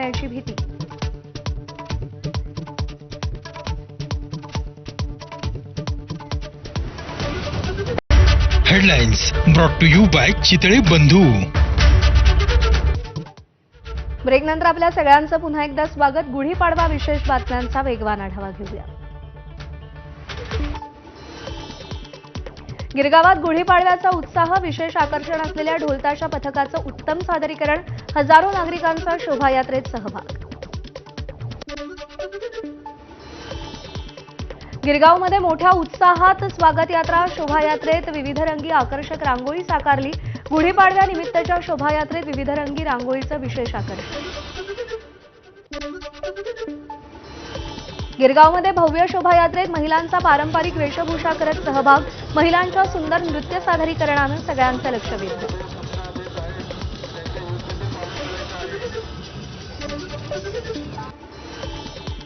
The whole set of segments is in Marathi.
पडण्याची भीती. Headlines brought to you by Chitale Bandhu. ब्रेकनंतर आपल्या सगळ्यांचं पुन्हा एकदा स्वागत. गुढीपाडवा विशेष बातम्यांचा वेगवान आढावा घेऊया. गिरगावात गुढीपाडव्याचा उत्साह, विशेष आकर्षण असलेल्या ढोलताशा पथकाचं उत्तम सादरीकरण, हजारो नागरिकांचा शोभायात्रेत सहभाग. गिरगावमध्ये मोठ्या उत्साहात स्वागत यात्रा, शोभायात्रेत विविधरंगी आकर्षक रांगोळी साकारली. गुढीपाडव्यानिमित्तच्या शोभायात्रेत विविधरंगी रांगोळीचं विशेष आकर्षण. गिरगावमध्ये भव्य शोभायात्रेत महिलांचा पारंपरिक वेशभूषा करत सहभाग, महिलांच्या सुंदर नृत्य सादरीकरणानं सगळ्यांचं लक्ष वेधलं.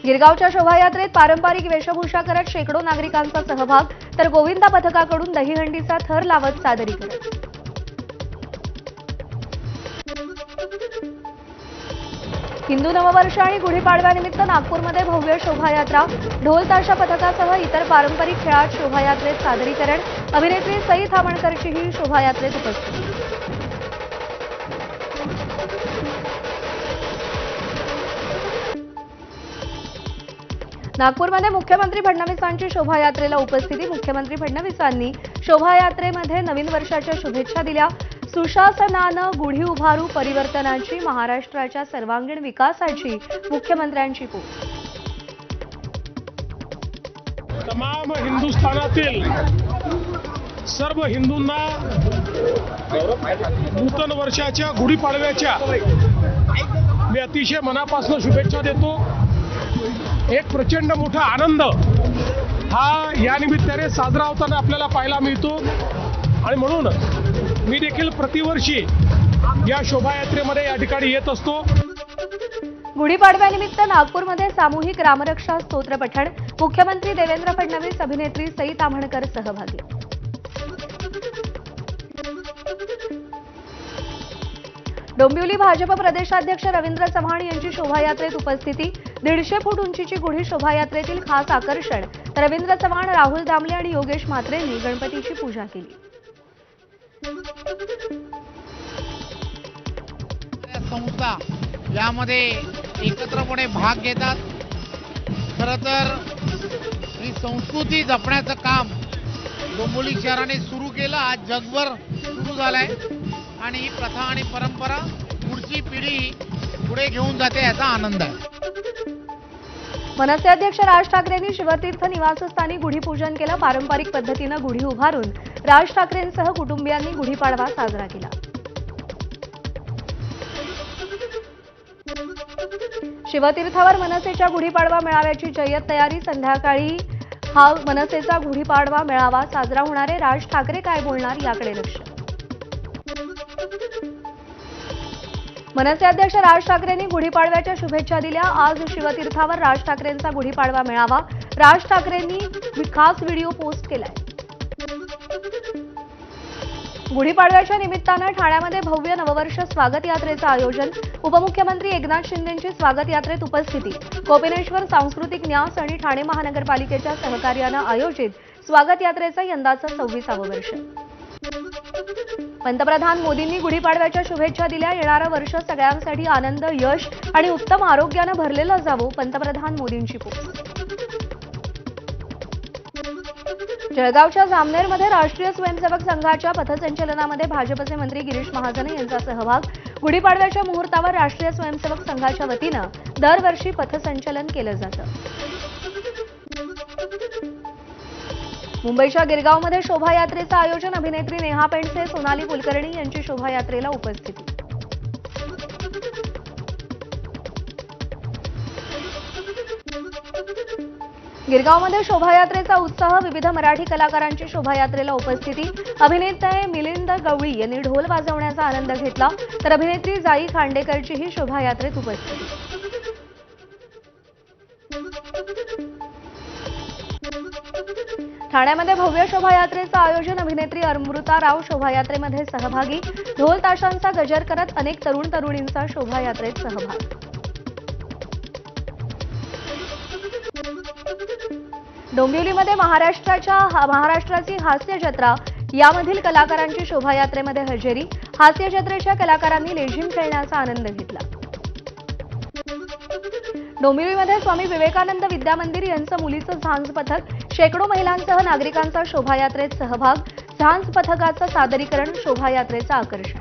गिरगावच्या शोभायात्रेत पारंपरिक वेशभूषा करत शेकडो नागरिकांचा सहभाग, तर गोविंदा पथकाकडून दहीहंडीचा थर लावत सादरीकरण. हिंदू नववर्ष आणि गुढीपाडव्यानिमित्त नागपूरमध्ये भव्य शोभायात्रा, ढोल ताशा पथकासह इतर पारंपरिक खेळात शोभायात्रेत सादरीकरण, अभिनेत्री सई थामणकरचीही शोभायात्रेत उपस्थिती. नागपूरमध्ये मुख्यमंत्री फडणवीसांची शोभायात्रेला उपस्थिती. मुख्यमंत्री फडणवीसांनी शोभायात्रेमध्ये नवीन वर्षाच्या शुभेच्छा दिल्या. सुशासनानं गुढी उभारू परिवर्तनाची, महाराष्ट्राच्या सर्वांगीण विकासाची मुख्यमंत्र्यांची पोच. तमाम हिंदुस्थानातील सर्व हिंदूंना नूतन वर्षाच्या गुढीपाडव्याच्या मी अतिशय मनापासून शुभेच्छा देतो. एक प्रचंड मोठा आनंद हा या निमित्ताने साजरा होताना आपल्याला पाहायला मिळतो आणि म्हणून मी देखील प्रतिवर्षी या शोभायात्रेमध्ये या ठिकाणी येत असतो. गुढीपाडव्यानिमित्त नागपूरमध्ये सामूहिक रामरक्षा स्तोत्र पठण, मुख्यमंत्री देवेंद्र फडणवीस, अभिनेत्री सई ताम्हणकर सहभागी. डोंबिवली भाजप प्रदेशाध्यक्ष रवींद्र चव्हाण यांची शोभायात्रेत उपस्थिती. 150 फूट उंचीची गुढी शोभायात्रेतील खास आकर्षण, तर रवींद्र चव्हाण, राहुल दामले आणि योगेश म्हात्रेंनी गणपतीची पूजा केली. संस्था यामध्ये एकत्रपणे भाग घेतात. खरं तर ही संस्कृती जपण्याचं काम डोंबिवली शहराने सुरू केलं, आज जगभर सुरू झालंय आणि ही प्रथा आणि परंपरा पुढची पिढी पुढे घेऊन जाते याचा आनंद आहे. मनसे अध्यक्ष राज ठाकरेंनी शिवतीर्थ निवासस्थानी गुढीपूजन केलं. पारंपरिक पद्धतीनं गुढी उभारून राज ठाकरेंसह कुटुंबियांनी गुढीपाडवा साजरा केला. शिवतीर्थावर मनसेच्या गुढीपाडवा मेळाव्याची जय्यत तयारी. संध्याकाळी हा मनसेचा गुढीपाडवा मेळावा साजरा होणार आहे. राज ठाकरे काय बोलणार याकडे लक्ष. मनसे अध्यक्ष राज ठाकरेंनी गुढीपाडव्याच्या शुभेच्छा दिल्या. आज शिवतीर्थावर राज ठाकरेंचा गुढीपाडवा मेळावा. राज ठाकरेंनी खास व्हिडिओ पोस्ट केलाय. गुढीपाडव्याच्या निमित्तानं ठाण्यामध्ये भव्य नववर्ष स्वागत यात्रेचं आयोजन. उपमुख्यमंत्री एकनाथ शिंदेंची स्वागत यात्रेत उपस्थिती. कोपिनेश्वर सांस्कृतिक न्यास आणि ठाणे महानगरपालिकेच्या सहकार्यानं आयोजित स्वागत यात्रेचं यंदाचं 26वं वर्ष. पंतप्रधान मोदींनी गुढीपाडव्याच्या शुभेच्छा दिल्या. येणारं वर्ष सगळ्यांसाठी आनंद, यश आणि उत्तम आरोग्यानं भरलेलं जावो, पंतप्रधान मोदींची पोच. जळगावच्या जामनेरमध्ये राष्ट्रीय स्वयंसेवक संघाच्या पथसंचलनामध्ये भाजपचे मंत्री गिरीश महाजन यांचा सहभाग. गुढीपाडव्याच्या मुहूर्तावर राष्ट्रीय स्वयंसेवक संघाच्या वतीनं दरवर्षी पथसंचलन केलं जातं. मुंबईच्या गिरगावमध्ये शोभायात्रेचं आयोजन. अभिनेत्री नेहा पेंडसे, सोनाली कुलकर्णी यांची शोभायात्रेला उपस्थिती. गिरगावमध्ये शोभायात्रेचा उत्साह. विविध मराठी कलाकारांची शोभायात्रेला उपस्थिती. अभिनेते मिलिंद गवळी यांनी ढोल वाजवण्याचा आनंद घेतला, तर अभिनेत्री जाई खांडेकरचीही शोभायात्रेत उपस्थिती. ठाण्यामध्ये भव्य शोभायात्रेचं आयोजन. अभिनेत्री अमृता राव शोभायात्रेमध्ये सहभागी. ढोल ताशांचा गजर करत अनेक तरुण तरुणींचा शोभायात्रेत सहभाग. डोंबिवलीमध्ये महाराष्ट्राची हास्य जत्रा यामधील कलाकारांची शोभायात्रेमध्ये हजेरी. हास्य जत्रेच्या कलाकारांनी लेझीम खेळण्याचा आनंद घेतला. डोंबिवलीमध्ये स्वामी विवेकानंद विद्या मंदिर यांचं मुलीचं झांज पथक, शेकडो महिलांसह नागरिकांचा शोभायात्रेत सहभाग. झांज पथकाचं सादरीकरण शोभायात्रेचं आकर्षण.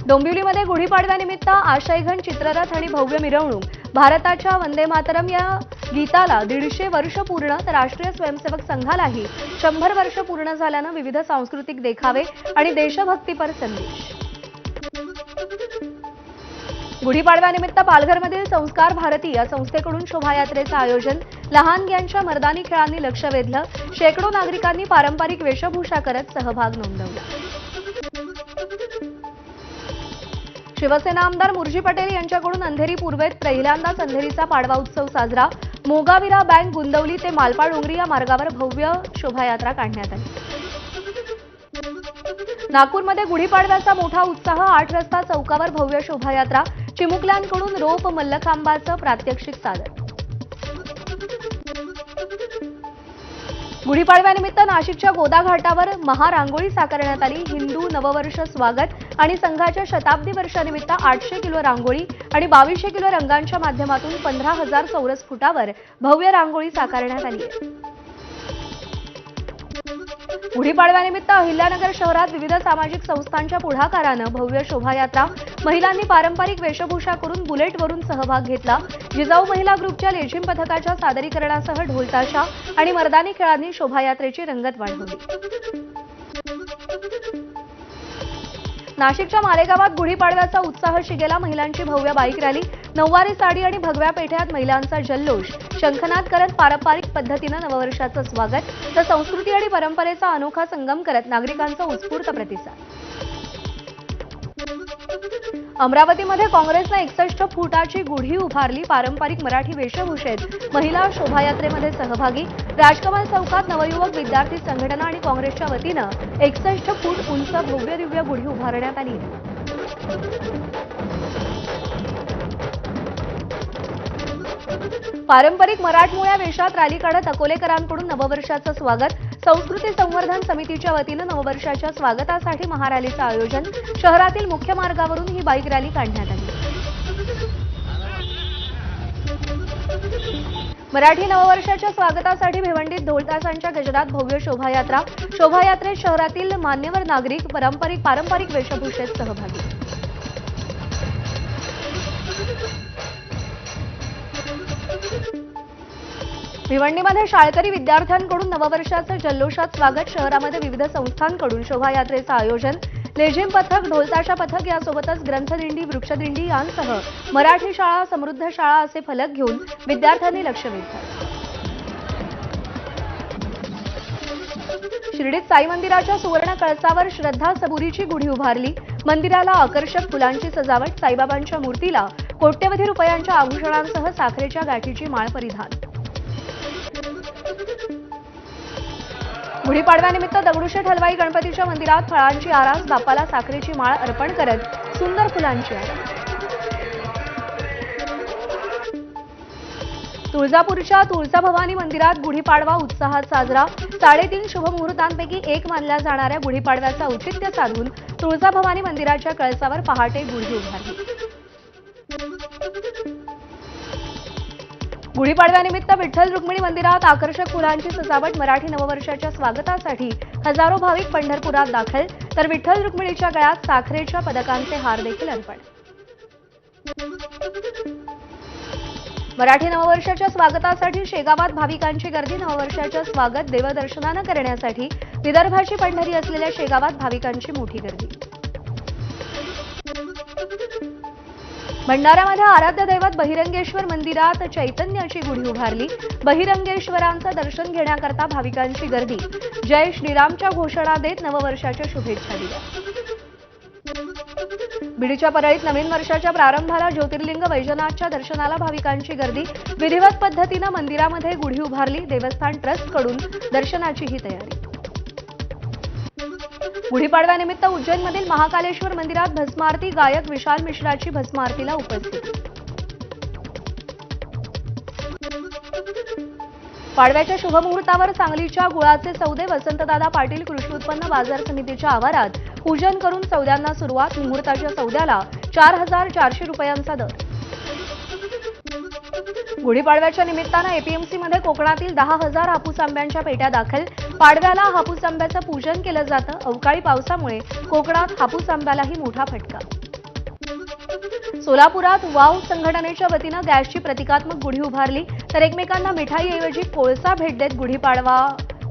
डोंबिवलीमध्ये गुढीपाडव्यानिमित्त आशयघन चित्ररथ आणि भव्य मिरवणूक. भारताच्या वंदे मातरम या गीताला 150 वर्ष पूर्ण, तर राष्ट्रीय स्वयंसेवक संघालाही 100 वर्ष पूर्ण झाल्यानं विविध सांस्कृतिक देखावे आणि देशभक्तीपर संदेश. गुढीपाडव्यानिमित्त पालघरमधील संस्कार भारती या संस्थेकडून शोभायात्रेचं आयोजन. लहानग्यांच्या मर्दानी खेळांनी लक्ष वेधलं. शेकडो नागरिकांनी पारंपरिक वेशभूषा करत सहभाग नोंदवला. शिवसेना आमदार मुर्जी पटेल यांच्याकडून अंधेरी पूर्वेत पहिल्यांदाच अंधेरीचा पाडवा उत्सव साजरा. मोगावीरा बँक गुंदवली ते मालपा डोंगरी या मार्गावर भव्य शोभायात्रा काढण्यात आली. नागपूरमध्ये गुढीपाडव्याचा मोठा उत्साह. 8 रस्ता चौकावर भव्य शोभायात्रा. चिमुकल्यांकडून रोप मल्लखांबाचं प्रात्यक्षिक सादर. गुढीपाडव्यानिमित्त नाशिकच्या गोदा घाटावर महारांगोळी साकारण्यात आली. हिंदू नववर्ष स्वागत आणि संघाच्या शताब्दी वर्षानिमित्त 800 किलो रांगोळी आणि 2200 किलो रंगांच्या माध्यमातून 15,000 चौरस फुटावर भव्य रांगोळी साकारण्यात आली आहे. गुढीपाडव्यानिमित्त अहिल्यानगर शहरात विविध सामाजिक संस्थांच्या पुढाकारानं भव्य शोभायात्रा. महिलांनी पारंपरिक वेशभूषा करून बुलेटवरून सहभाग घेतला. जिजाऊ महिला ग्रुपच्या लेझीम पथकाच्या सादरीकरणासह ढोलताशा आणि मर्दानी खेळांनी शोभायात्रेची रंगत वाढवली. नाशिकच्या मालेगावात गुढीपाडव्याचा उत्साह शिगेला. महिलांची भव्य बाईक रॅली. नऊवारी साडी आणि भगव्या पेठ्यात महिलांचा जल्लोष. शंखनाद करत पारंपरिक पद्धतीनं नववर्षाचं स्वागत, तर संस्कृती आणि परंपरेचा अनोखा संगम करत नागरिकांचा उत्स्फूर्त प्रतिसाद. अमरावतीमध्ये काँग्रेसनं 61 फुटाची गुढी उभारली. पारंपरिक मराठी वेशभूषेत महिला शोभायात्रेमध्ये सहभागी. राजकमल चौकात नवयुवक विद्यार्थी संघटना आणि काँग्रेसच्या वतीनं 61 फूट उंच भव्य दिव्य गुढी उभारण्यात आली. पारंपरिक मराठमोळ्या वेशात रॅली काढत अकोलेकरांकडून नववर्षाचं स्वागत. संस्कृती संवर्धन समितीच्या वतीनं नववर्षाच्या स्वागतासाठी महारॅलीचं आयोजन. शहरातील मुख्य मार्गावरून ही बाईक रॅली काढण्यात आली. मराठी नववर्षाच्या स्वागतासाठी भिवंडीत ढोलताशांच्या गजरात भव्य शोभायात्रा. शोभायात्रेत शहरातील मान्यवर नागरिक पारंपरिक वेशभूषेत सहभागी. भिवंडीमध्ये शाळकरी विद्यार्थ्यांकडून नववर्षाचं जल्लोषात स्वागत. शहरामध्ये विविध संस्थांकडून शोभायात्रेचं आयोजन. लेझीम पथक, ढोलताशा पथक यासोबतच ग्रंथदिंडी, वृक्षदिंडी यांसह मराठी शाळा, समृद्ध शाळा असे फलक घेऊन विद्यार्थ्यांनी लक्ष वेधलं. शिर्डीत साई मंदिराच्या सुवर्ण कळसावर श्रद्धा सबुरीची गुढी उभारली. मंदिराला आकर्षक फुलांची सजावट. साईबाबांच्या मूर्तीला कोट्यवधी रुपयांच्या आभूषणांसह साखरेच्या गाठीची माळ परिधान. गुढीपाडव्यानिमित्त दगडूशेठ हलवाई गणपतीच्या मंदिरात फळांची आरास. बाप्पाला साखरेची माळ अर्पण करत सुंदर फुलांची आरास. तुळजापूरच्या तुळजाभवानी मंदिरात गुढीपाडवा उत्साहात साजरा. 3.5 शुभमुहूर्तांपैकी एक मानल्या जाणाऱ्या गुढीपाडव्याचं औचित्य साधून तुळजाभवानी मंदिराच्या कळसावर पहाटे गुढी उभारली. गुढीपाडव्यानिमित्त विठ्ठल रुक्मिणी मंदिरात आकर्षक फुलांची सजावट. मराठी नववर्षाच्या स्वागतासाठी हजारो भाविक पंढरपुरात दाखल, तर विठ्ठल रुक्मिणीच्या गळ्यात साखरेच्या पदकांचे हार देखील अर्पण. मराठी नववर्षाच्या स्वागतासाठी शेगावात भाविकांची गर्दी. नववर्षाच्या स्वागत देवदर्शनानं करण्यासाठी विदर्भाची पंढरी असलेल्या शेगावात भाविकांची मोठी गर्दी. भंडाऱ्यामध्ये आराध्य दैवत बहिरंगेश्वर मंदिरात चैतन्याची गुढी उभारली. बहिरंगेश्वरांचं दर्शन घेण्याकरता भाविकांची गर्दी. जय श्रीरामच्या घोषणा देत नववर्षाच्या शुभेच्छा दिल्या. बीडच्या परळीत नवीन वर्षाच्या प्रारंभाला ज्योतिर्लिंग वैजनाथच्या दर्शनाला भाविकांची गर्दी. विधिवत पद्धतीनं मंदिरामध्ये गुढी उभारली. देवस्थान ट्रस्टकडून दर्शनाचीही तयारी. गुढीपाडव्यानिमित्त उज्जैनमधील महाकालेश्वर मंदिरात भस्मारती. गायक विशाल मिश्राची भस्मारतीला उपस्थिती. पाडव्याच्या शुभमुहूर्तावर सांगलीच्या गुळाचे सौदे वसंतदादा पाटील कृषी उत्पन्न बाजार समितीच्या आवारात पूजन करून सौद्यांना सुरुवात. मुहूर्ताच्या सौद्याला 4,400 रुपयांचा दर. गुढीपाडव्याच्या निमित्तानं एपीएमसीमध्ये कोकणातील 10,000 हापूस आंब्यांच्या पेट्या दाखल. पाडव्याला हापूस आंब्याचं पूजन केलं जातं. अवकाळी पावसामुळे कोकणात हापूस आंब्यालाही मोठा फटका. सोलापुरात वाव संघटनेच्या वतीनं गॅसची प्रतिकात्मक गुढी उभारली, तर एकमेकांना मिठाईऐवजी कोळसा भेट देत गुढीपाडवा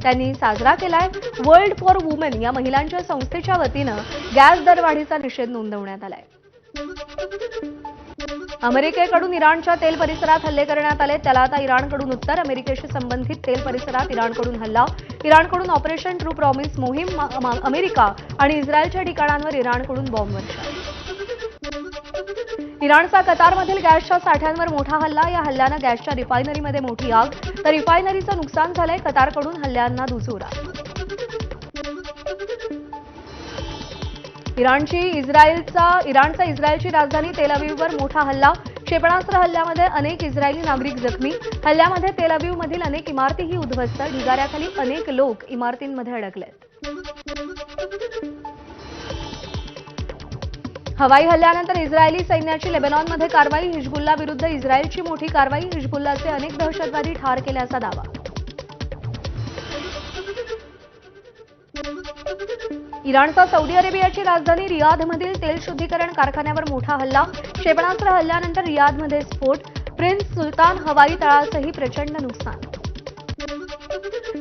त्यांनी साजरा केलाय. वर्ल्ड फॉर वुमेन या महिलांच्या संस्थेच्या वतीनं गॅस दरवाढीचा निषेध नोंदवण्यात आलाय. अमेरिकेकडून इराणच्या तेल परिसरात हल्ले करण्यात आले, त्याला आता इराणकडून उत्तर. अमेरिकेशी संबंधित तेल परिसरात इराणकडून हल्ला. इराणकडून ऑपरेशन ट्रू प्रॉमिस मोहीम. अमेरिका आणि इस्रायलच्या ठिकाणांवर इराणकडून बॉम्बवर्षा. इराणचा कतारमधील गॅसच्या साठ्यांवर मोठा हल्ला. या हल्ल्यानं गॅसच्या रिफायनरीमध्ये मोठी आग, तर रिफायनरीचं नुकसान झालंय. कतारकडून हल्ल्यांना दुजोरा. इराणचा इस्रायलची राजधानी तेल अवीववर मोठा हल्ला. क्षेपणास्त्र हल्ल्यामध्ये अनेक इस्रायली नागरिक जखमी. हल्ल्यामध्ये तेल अवीवमधील अनेक इमारतीही उद्ध्वस्त. ढिगाऱ्याखाली अनेक लोक इमारतींमध्ये अडकलेत. हवाई हल्ल्यानंतर इस्रायली सैन्याची लेबनॉनमध्ये कारवाई. हिजबुल्ला विरुद्ध इस्रायलची मोठी कारवाई. हिजबुल्लाचे अनेक दहशतवादी ठार केल्याचा दावा. इराणचा सौदी अरेबियाची राजधानी रियाधमधील तेल शुद्धीकरण कारखान्यावर मोठा हल्ला. क्षेपणास्त्र हल्ल्यानंतर रियाधमध्ये स्फोट. प्रिन्स सुलतान हवाई तळासही प्रचंड नुकसान.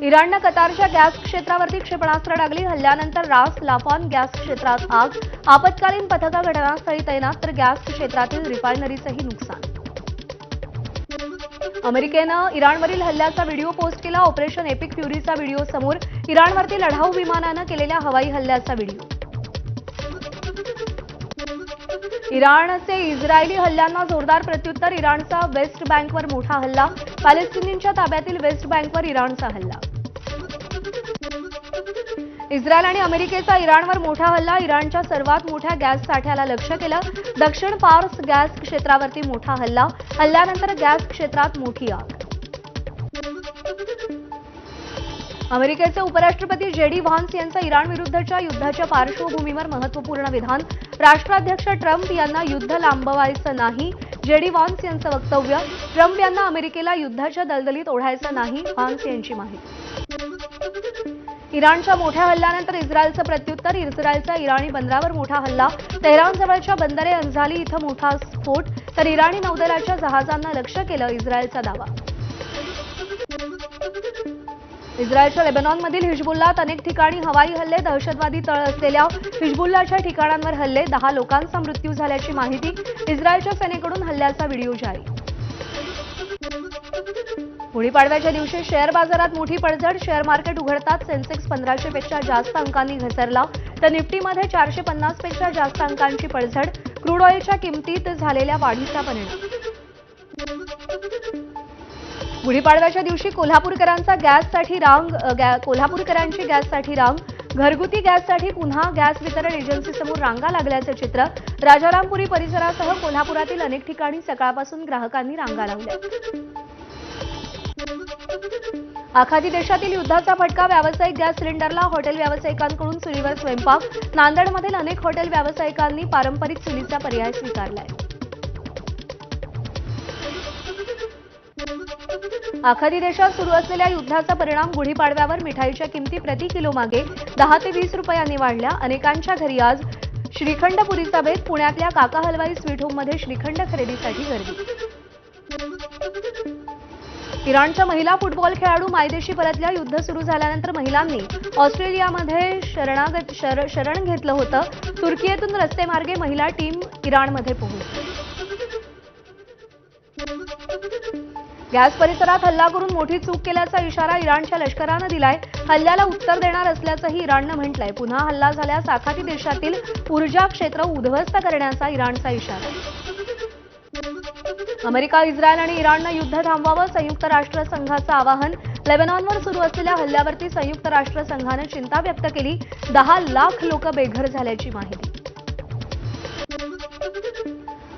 इराणनं कतारच्या गॅस क्षेत्रावरती क्षेपणास्त्र डागली. हल्ल्यानंतर रास लाफान गॅस क्षेत्रात आग. आपत्कालीन पथकं घटनास्थळी तैनात, तर गॅस क्षेत्रातील रिफायनरीचंही नुकसान. अमेरिकेनं इराणवरील हल्ल्याचा व्हिडिओ पोस्ट केला. ऑपरेशन एपिक फ्युरीचा व्हिडिओ समोर. इराणवरती लढाऊ विमानानं केलेल्या हवाई हल्ल्याचा व्हिडिओ. इराणचे इस्रायली हल्ल्यांना जोरदार प्रत्युत्तर. इराणचा वेस्ट बँकवर मोठा हल्ला. पॅलेस्टिनींच्या ताब्यातील वेस्ट बँकवर इराणचा हल्ला. इस्रायल आणि अमेरिकेचा इराणवर मोठा हल्ला. इराणच्या सर्वात मोठ्या गॅस साठ्याला लक्ष्य केलं. दक्षिण पार्स गॅस क्षेत्रावरती मोठा हल्ला. हल्ल्यानंतर गॅस क्षेत्रात मोठी आग. अमेरिकेचे उपराष्ट्रपती JD व्हान्स यांचं इराणविरुद्धच्या युद्धाच्या पार्श्वभूमीवर महत्त्वपूर्ण विधान. राष्ट्राध्यक्ष ट्रम्प यांना युद्ध लांबवायचं नाही. JD व्हान्स यांचं वक्तव्य. ट्रम्प यांना अमेरिकेला युद्धाच्या दलदलीत ओढायचं नाही, व्हान्स यांची माहिती. इराणच्या मोठ्या हल्ल्यानंतर इस्रायलचं प्रत्युत्तर. इस्रायलचा इराणी बंदरावर मोठा हल्ला. तेहरानजवळच्या बंदरे अंझाली इथं मोठा स्फोट, तर इराणी नौदलाच्या जहाजांना लक्ष्य केलं, इस्रायलचा दावा. इस्रायलच्या लेबनॉनमधील हिजबुल्लात अनेक ठिकाणी हवाई हल्ले. दहशतवादी तळ असलेल्या हिजबुल्लाच्या ठिकाणांवर हल्ले. 10 लोकांचा मृत्यू झाल्याची माहिती. इस्रायलच्या सेनेकडून हल्ल्याचा व्हिडिओ जारी. गुढीपाडव्याच्या दिवशी शेअर बाजारात मोठी पडझड. शेअर मार्केट उघडताच सेन्सेक्स 1500 पेक्षा जास्त अंकांनी घसरला, तर निफ्टीमध्ये 450 पेक्षा जास्त अंकांची पडझड. क्रूड ऑइलच्या किमतीत झालेल्या वाढीचा परिणाम. गुढीपाडव्याच्या दिवशी कोल्हापूरकरांची गॅससाठी रांग. घरगुती गॅससाठी पुन्हा गॅस वितरण एजन्सीसमोर रांगा लागल्याचं चित्र. राजारामपुरी परिसरासह कोल्हापुरातील अनेक ठिकाणी सकाळपासून ग्राहकांनी रांगा लावल्या. आखाती देशातील युद्धाचा फटका. व्यावसायिक गॅस सिलेंडरला हॉटेल व्यावसायिकांकडून चुलीवर स्वयंपाक. नांदेडमधील अनेक हॉटेल व्यावसायिकांनी पारंपरिक चुलीचा पर्याय स्वीकारलाय. आखाती देशात सुरू असलेल्या युद्धाचा परिणाम. गुढीपाडव्यावर मिठाईच्या किमती प्रति किलो मागे 10 ते 20 रुपयांनी वाढल्या. अनेकांच्या घरी आज श्रीखंडपुरीचा बेत. पुण्यातल्या काका हलवाई स्वीट होममध्ये श्रीखंड खरेदीसाठी गर्दी. इराणच्या महिला फुटबॉल खेळाडू मायदेशी परतल्या. युद्ध सुरू झाल्यानंतर महिलांनी ऑस्ट्रेलियामध्ये शरण घेतलं होतं. तुर्कीतून रस्तेमार्गे महिला टीम इराणमध्ये पोहोचली. गॅस परिसरात हल्ला करून मोठी चूक केल्याचा इशारा इराणच्या लष्करानं दिलाय. हल्ल्याला उत्तर देणार असल्याचंही इराणनं म्हटलंय. पुन्हा हल्ला झाल्यास आखाती देशातील ऊर्जा क्षेत्र उद्ध्वस्त करण्याचा इराणचा इशारा. अमेरिका, इस्रायल आणि इराणनं युद्ध थांबवावं. संयुक्त राष्ट्र संघाचं आवाहन. लेबनॉनवर सुरू असलेल्या हल्ल्यावरती संयुक्त राष्ट्र संघानं चिंता व्यक्त केली. 10 लाख लोक बेघर झाल्याची माहिती.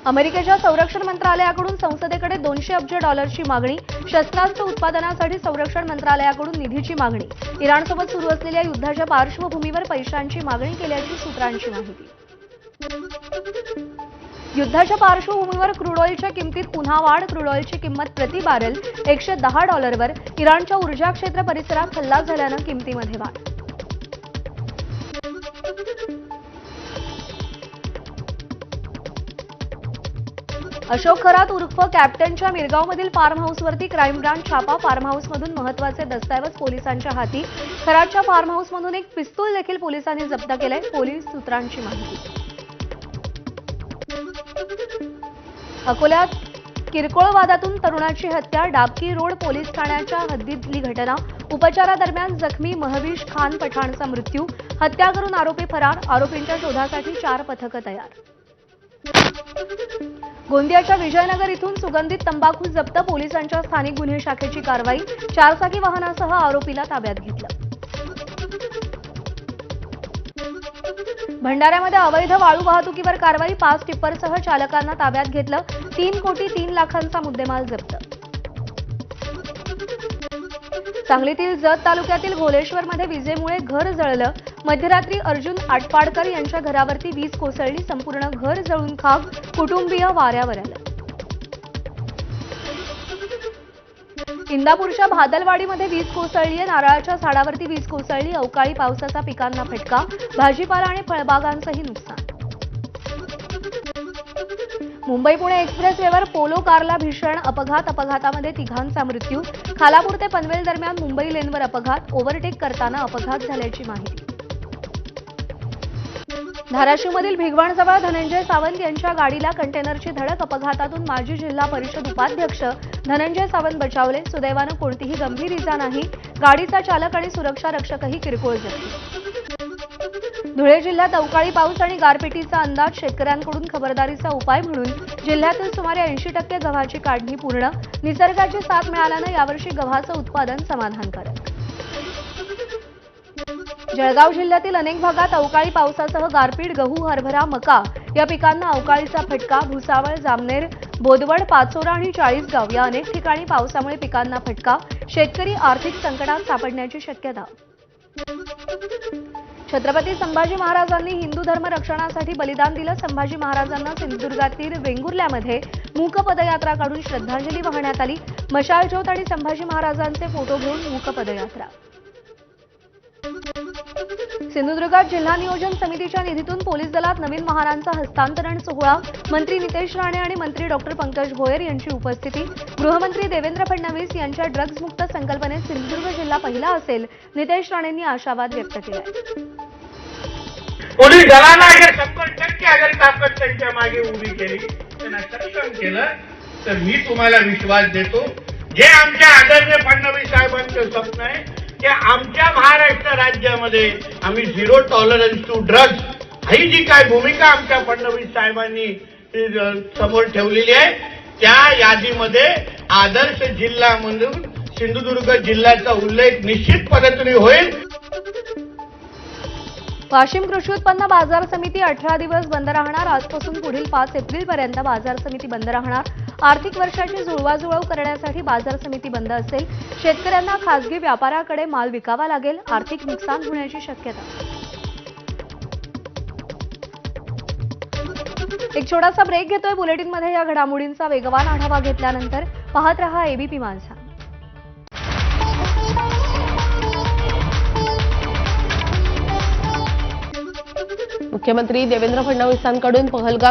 अमेरिकेच्या संरक्षण मंत्रालयाकडून संसदेकडे $200 अब्ज मागणी. शस्त्रास्त्र उत्पादनासाठी संरक्षण मंत्रालयाकडून निधीची मागणी. इराणसोबत सुरू असलेल्या युद्धाच्या पार्श्वभूमीवर पैशांची मागणी केल्याची सूत्रांची माहिती. युद्धाच्या पार्श्वभूमीवर क्रूड ऑइलच्या किमतीत पुन्हा वाढ. क्रूड ऑइलची किंमत प्रति बॅरल $110 इराणच्या ऊर्जा क्षेत्र परिसरात हल्ला झाल्यानं किमतीमध्ये वाढ. अशोक खरात उर्फ कॅप्टनच्या मिरगावमधील फार्म हाऊसवरती क्राईम ब्रांच छापा. फार्म हाऊसमधून महत्त्वाचे दस्तऐवज पोलिसांच्या हाती. खरातच्या फार्म हाऊसमधून एक पिस्तूल देखील पोलिसांनी जप्त केलंय. पोलीस सूत्रांची माहिती. अकोल्यात किरकोळ वादातून तरुणाची हत्या. डाबकी रोड पोलीस ठाण्याच्या हद्दीतली घटना. उपचारादरम्यान जखमी महवीश खान पठाणचा मृत्यू. हत्या करून आरोपी फरार. आरोपींच्या शोधासाठी 4 पथकं तयार. गोंदियाच्या विजयनगर इथून सुगंधित तंबाखू जप्त. पोलिसांच्या स्थानिक गुन्हे शाखेची कारवाई. 4 चाकी वाहनासह आरोपीला ताब्यात घेतलं. भंडाऱ्यामध्ये अवैध वाळू वाहतुकीवर कारवाई. 5 टिप्परसह चालकांना ताब्यात घेतलं. 3 कोटी 3 लाखांचा मुद्देमाल जप्त. सांगलीतील जत तालुक्यातील घोलेश्वरमध्ये विजेमुळे घर जळलं. मध्यरात्री अर्जुन आटपाडकर यांच्या घरावरती वीज कोसळली. संपूर्ण घर जळून खाक. कुटुंबीय वाऱ्यावर आलं. इंदापूरच्या भादलवाडीमध्ये वीज कोसळली. नारळाच्या झाडावरती वीज कोसळली. अवकाळी पावसाचा पिकांना फटका. भाजीपाला आणि फळबागांचंही नुकसान. मुंबई पुणे एक्सप्रेसवेवर पोलो कारला भीषण अपघात. अपघातामध्ये 3घांचा मृत्यू. खालापूर ते पनवेल दरम्यान मुंबई लेनवर अपघात. ओव्हरटेक करताना अपघात झाल्याची माहिती. धाराशिवमधील भिगवणजवळ धनंजय सावंत यांच्या गाडीला कंटेनरची धडक. अपघातातून माजी जिल्हा परिषद उपाध्यक्ष धनंजय सावंत बचावले. सुदैवानं कोणतीही गंभीर इजा नाही. गाडीचा चालक आणि सुरक्षा रक्षकही किरकोळ जखमी. धुळे जिल्ह्यात अवकाळी पाऊस आणि गारपिटीचा अंदाज. शेतकऱ्यांकडून खबरदारीचा उपाय म्हणून जिल्ह्यातील सुमारे 80% गव्हाची काढणी पूर्ण. निसर्गाची साथ मिळाल्यानं यावर्षी गव्हाचं उत्पादन समाधानकारक. जळगाव जिल्ह्यातील अनेक भागात अवकाळी पावसासह गारपीट. गहू, हरभरा, मका या पिकांना अवकाळीचा फटका. भुसावळ, जामनेर, बोदवड, पाचोरा आणि चाळीसगाव या अनेक ठिकाणी पावसामुळे पिकांना फटका. शेतकरी आर्थिक संकटात सापडण्याची शक्यता. छत्रपती संभाजी महाराजांनी हिंदू धर्म रक्षणासाठी बलिदान दिलं. संभाजी महाराजांना सिंधुदुर्गातील वेंगुर्ल्यामध्ये मूक पदयात्रा काढून श्रद्धांजली वाहण्यात आली. मशाल ज्योत आणि संभाजी महाराजांचे फोटो घेऊन मूक पदयात्रा. सिंधुदुर्गात जिल्हा नियोजन समितीच्या निधीतून पोलीस दलात नवीन वाहनांचा हस्तांतरण सोहळा. मंत्री नितेश राणे आणि मंत्री डॉक्टर पंकज भोयर यांची उपस्थिती. गृहमंत्री देवेंद्र फडणवीस यांच्या ड्रग्ज मुक्त संकल्पनेत सिंधुदुर्ग जिल्हा पहिला असेल. नितेश राणेंनी आशावाद व्यक्त केलाय. पोलीस दलाला अगर 70% अगर ताकद त्यांच्या मागे उभी केली, त्यांना सक्षम केलं, तर मी तुम्हाला विश्वास देतो, जे आमच्या आदरणीय फडणवीस साहेबांचं स्वप्न आहे की आमच्या महाराष्ट्र राज्यामध्ये आम्ही 0 टॉलरन्स टू ड्रग्ज ही जी काय भूमिका आमच्या फडणवीस साहेबांनी समोर ठेवलेली आहे, त्या यादीमध्ये आदर्श जिल्हा म्हणून सिंधुदुर्ग जिल्ह्याचा उल्लेख निश्चित पद्धतीने होईल. वाशिम कृषी उत्पन्न बाजार समिती 18 दिवस बंद राहणार. आजपासून पुढील 5 एप्रिलपर्यंत बाजार समिती बंद राहणार. आर्थिक वर्षाची जुळवाजुळव करण्यासाठी बाजार समिती बंद असेल. शेतकऱ्यांना खासगी व्यापाऱ्याकडे माल विकावा लागेल. आर्थिक नुकसान होण्याची शक्यता. एक छोटासा ब्रेक घेतोय. बुलेटिनमध्ये या घडामोडींचा वेगवान आढावा घेतल्यानंतर पाहत रहा एबीपी माझा. मुख्यमंत्री देवेंद्र फडणवीसांकडून पहलगाम